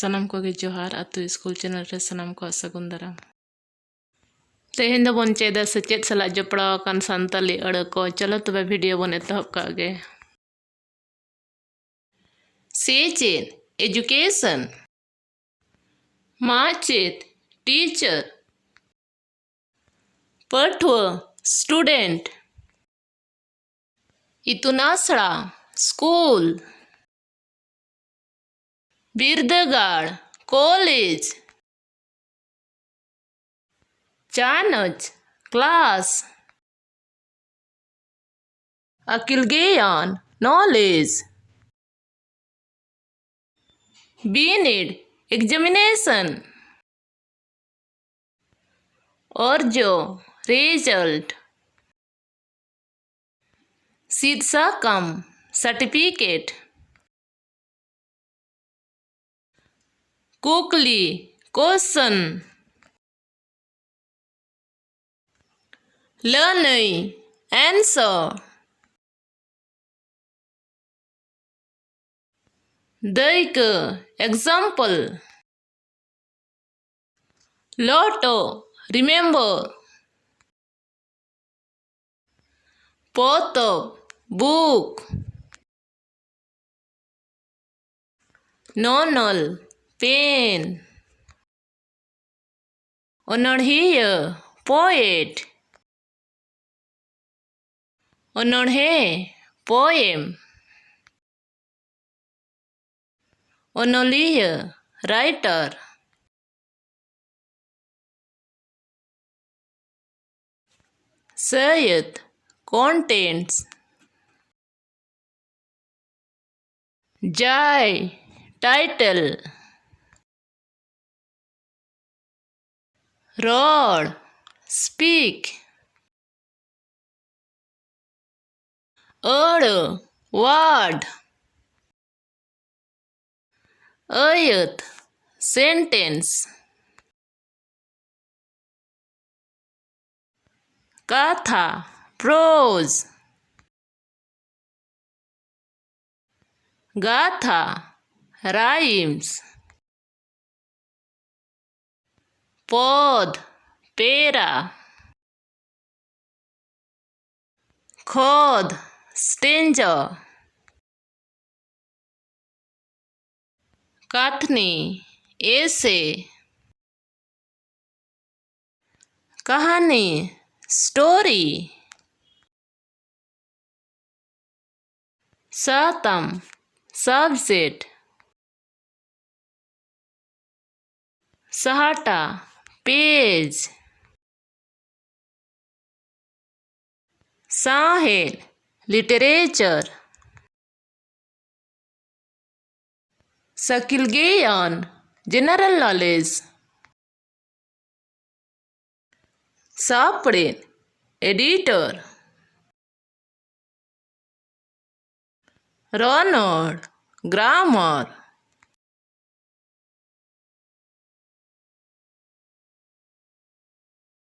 ᱥᱟᱱᱟᱢ ᱠᱚᱜᱮ ᱡᱚᱦᱟᱨ ᱟᱛᱳ ᱥᱠᱩᱞ ᱪᱮᱱᱮᱞ ᱨᱮ ᱥᱟᱱᱟम ᱠᱚ ᱥᱟᱹᱜᱩᱱ ᱫᱟᱨᱟᱢ। तेहेन दो बन चेदा सेचेद सला जपड़ाव कान सान्ताली अड़ को चलो तबे वीडियो बन एतहब का गे। सेचेद एजुकेशन माचेद टीचर पठुआ स्टूडेंट इतुन आसड़ा स्कूल बिरदगाड़ कॉलेज चानच क्लास अकिल ज्ञान नॉलेज बीनिड एग्जामिनेशन और जो रिजल्ट सीधा कम सर्टिफिकेट कुकली क्वेश्चन learning answer दैक example lotto remember potop book nonal pen onarhiya poet onarhe poem onoliya writer sayat contents jai title road speak अड़ word ayat sentence katha prose gatha rhymes pod pera khod stranger कथनी ऐसे कहानी story सातम subject सहाटा page साहेल literature सकिल ज्ञान general knowledge सापड़े एडिटर रनर ग्रामर